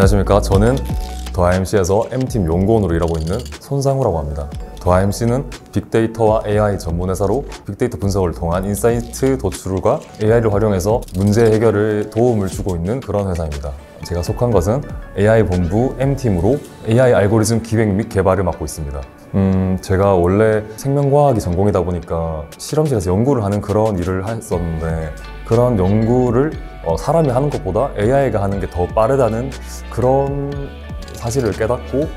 안녕하십니까. 저는 더IMC에서 M팀 연구원으로 일하고 있는 손상우라고 합니다. 더IMC는 빅데이터와 AI 전문 회사로 빅데이터 분석을 통한 인사이트 도출과 AI를 활용해서 문제 해결에 도움을 주고 있는 그런 회사입니다. 제가 속한 것은 AI 본부 M팀으로 AI 알고리즘 기획 및 개발을 맡고 있습니다. 제가 원래 생명과학이 전공이다 보니까 실험실에서 연구를 하는 그런 일을 했었는데, 그런 연구를 사람이 하는 것보다 AI가 하는 게 더 빠르다는 그런 사실을 깨닫고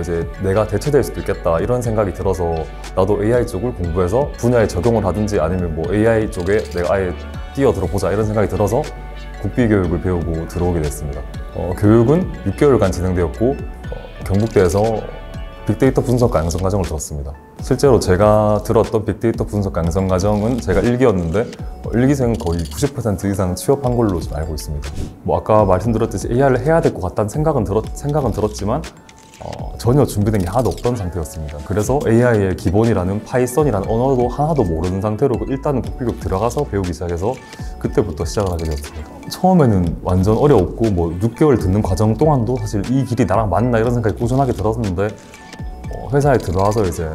이제 내가 대체될 수도 있겠다 이런 생각이 들어서 나도 AI 쪽을 공부해서 분야에 적용을 하든지 아니면 뭐 AI 쪽에 내가 아예 뛰어들어 보자 이런 생각이 들어서 국비교육을 배우고 들어오게 됐습니다. 교육은 6개월간 진행되었고 경북대에서 빅데이터 분석 강성 과정을 들었습니다. 실제로 제가 들었던 빅데이터 분석 강성 과정은 제가 1기였는데 1기생 거의 90% 이상 취업한 걸로 좀 알고 있습니다. 뭐 아까 말씀드렸듯이 AI를 해야 될 것 같다는 생각은 들었지만 전혀 준비된 게 하나도 없던 상태였습니다. 그래서 AI의 기본이라는 파이썬이라는 언어도 하나도 모르는 상태로 일단은 국비교육 들어가서 배우기 시작해서 그때부터 시작을 하게 되었습니다. 처음에는 완전 어려웠고 뭐 6개월 듣는 과정 동안도 사실 이 길이 나랑 맞나 이런 생각이 꾸준하게 들었는데 회사에 들어와서 이제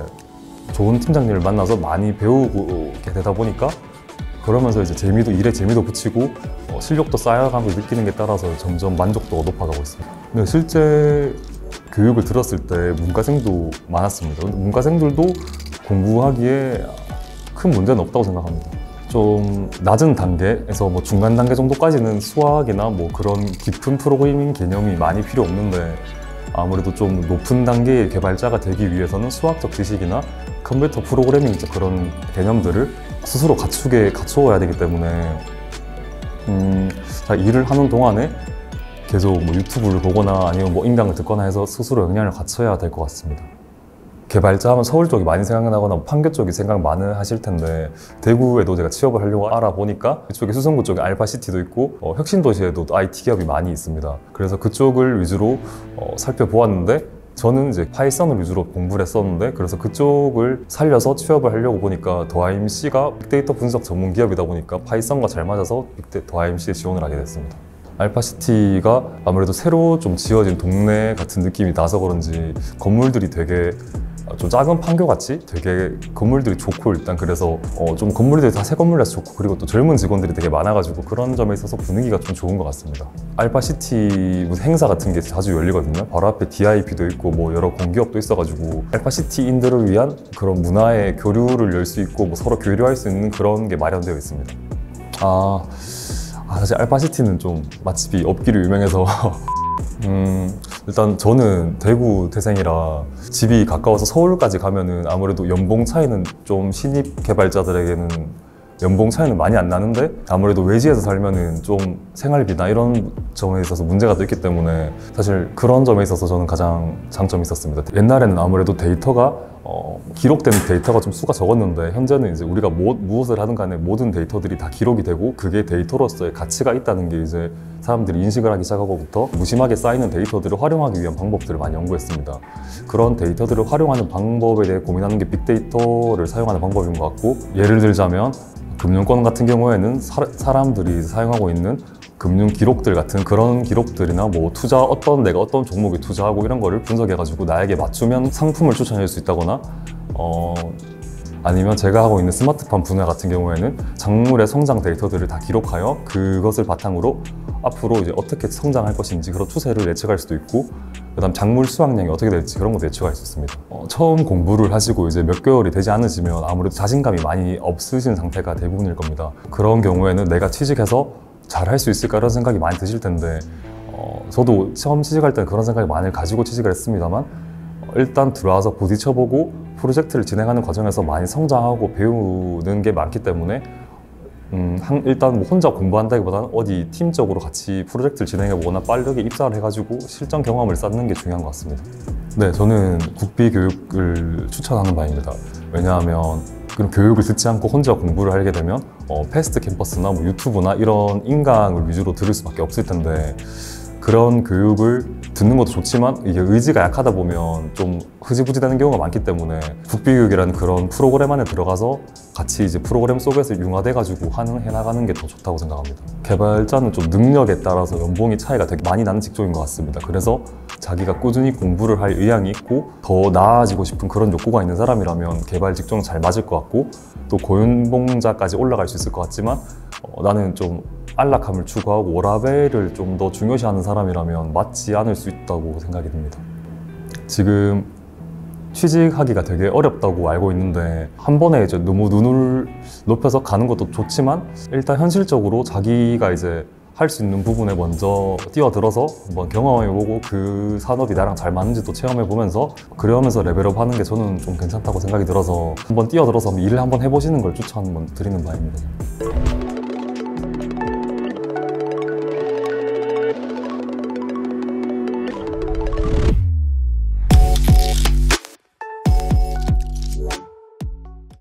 좋은 팀장님을 만나서 많이 배우게 되다 보니까 그러면서 이제 일에 재미도 붙이고 실력도 쌓여가면서 느끼는 게 따라서 점점 만족도가 높아가고 있습니다. 근데 실제 교육을 들었을 때 문과생도 많았습니다. 근데 문과생들도 공부하기에 큰 문제는 없다고 생각합니다. 좀 낮은 단계에서 뭐 중간 단계 정도까지는 수학이나 뭐 그런 깊은 프로그래밍 개념이 많이 필요 없는데, 아무래도 좀 높은 단계의 개발자가 되기 위해서는 수학적 지식이나 컴퓨터 프로그래밍적 그런 개념들을 스스로 갖추어야 되기 때문에 일을 하는 동안에 계속 뭐 유튜브를 보거나 아니면 뭐 인강을 듣거나 해서 스스로 역량을 갖춰야 될 것 같습니다. 개발자 하면 서울 쪽이 많이 생각나거나 판교 쪽이 생각 많이 하실 텐데, 대구에도 제가 취업을 하려고 알아보니까 이쪽에 수성구 쪽에 알파시티도 있고 혁신도시에도 IT 기업이 많이 있습니다. 그래서 그쪽을 위주로 살펴보았는데, 저는 이제 파이썬을 위주로 공부를 했었는데, 그래서 그쪽을 살려서 취업을 하려고 보니까 더IMC가 빅데이터 분석 전문 기업이다 보니까 파이썬과 잘 맞아서 더IMC에 지원을 하게 됐습니다. 알파시티가 아무래도 새로 좀 지어진 동네 같은 느낌이 나서 그런지 건물들이 되게 좀 작은 판교같이 되게 건물들이 좋고, 일단 그래서 좀 건물들이 다 새 건물이라서 좋고, 그리고 또 젊은 직원들이 되게 많아가지고 그런 점에 있어서 분위기가 좀 좋은 것 같습니다. 알파시티 무슨 행사 같은 게 자주 열리거든요. 바로 앞에 DIP도 있고 뭐 여러 공기업도 있어가지고 알파시티인들을 위한 그런 문화의 교류를 열 수 있고 뭐 서로 교류할 수 있는 그런 게 마련되어 있습니다. 사실 알파시티는 좀 맛집이 없기로 유명해서 일단 저는 대구 태생이라 집이 가까워서 서울까지 가면은 아무래도 연봉 차이는 좀 신입 개발자들에게는 연봉 차이는 많이 안 나는데, 아무래도 외지에서 살면은 좀 생활비나 이런 점에 있어서 문제가 또 있기 때문에 사실 그런 점에 있어서 저는 가장 장점이 있었습니다. 옛날에는 아무래도 데이터가 기록된 데이터가 좀 수가 적었는데, 현재는 이제 우리가 무엇을 하든 간에 모든 데이터들이 다 기록이 되고 그게 데이터로서의 가치가 있다는 게 이제 사람들이 인식을 하기 시작하고부터 무심하게 쌓이는 데이터들을 활용하기 위한 방법들을 많이 연구했습니다. 그런 데이터들을 활용하는 방법에 대해 고민하는 게 빅데이터를 사용하는 방법인 것 같고, 예를 들자면 금융권 같은 경우에는 사람들이 사용하고 있는 금융 기록들 같은 그런 기록들이나 뭐 내가 어떤 종목에 투자하고 이런 거를 분석해가지고 나에게 맞추면 상품을 추천해 줄 수 있다거나, 아니면 제가 하고 있는 스마트팜 분야 같은 경우에는 작물의 성장 데이터들을 다 기록하여 그것을 바탕으로 앞으로 이제 어떻게 성장할 것인지 그런 추세를 예측할 수도 있고, 그다음 작물 수확량이 어떻게 될지 그런 것도 예측할 수 있습니다. 처음 공부를 하시고 이제 몇 개월이 되지 않으시면 아무래도 자신감이 많이 없으신 상태가 대부분일 겁니다. 그런 경우에는 내가 취직해서 잘 할 수 있을까 이런 생각이 많이 드실 텐데, 저도 처음 취직할 때는 그런 생각이 많이 가지고 취직을 했습니다만, 일단 들어와서 부딪혀보고 프로젝트를 진행하는 과정에서 많이 성장하고 배우는 게 많기 때문에 일단 뭐 혼자 공부한다기보다는 어디 팀적으로 같이 프로젝트를 진행해보거나 빠르게 입사를 해가지고 실전 경험을 쌓는 게 중요한 것 같습니다. 네, 저는 국비교육을 추천하는 바입니다. 왜냐하면 그런 교육을 듣지 않고 혼자 공부를 하게 되면 패스트 캠퍼스나 뭐 유튜브나 이런 인강을 위주로 들을 수밖에 없을 텐데, 그런 교육을 듣는 것도 좋지만 이게 의지가 약하다 보면 좀 흐지부지되는 경우가 많기 때문에 국비교육이라는 그런 프로그램 안에 들어가서 같이 이제 프로그램 속에서 융화돼가지고 해나가는 게 더 좋다고 생각합니다. 개발자는 좀 능력에 따라서 연봉이 차이가 되게 많이 나는 직종인 것 같습니다. 그래서 자기가 꾸준히 공부를 할 의향이 있고 더 나아지고 싶은 그런 욕구가 있는 사람이라면 개발 직종은 잘 맞을 것 같고, 또 고연봉자까지 올라갈 수 있을 것 같지만 나는 좀 안락함을 추구하고 워라밸을 좀 더 중요시하는 사람이라면 맞지 않을 수 있다고 생각이 듭니다. 지금 취직하기가 되게 어렵다고 알고 있는데 한 번에 이제 너무 눈을 높여서 가는 것도 좋지만 일단 현실적으로 자기가 이제 할 수 있는 부분에 먼저 뛰어들어서 한번 경험해보고 그 산업이 나랑 잘 맞는지도 체험해보면서 그러면서 레벨업 하는 게 저는 좀 괜찮다고 생각이 들어서 한번 뛰어들어서 일을 한번 해보시는 걸 추천 드리는 바입니다.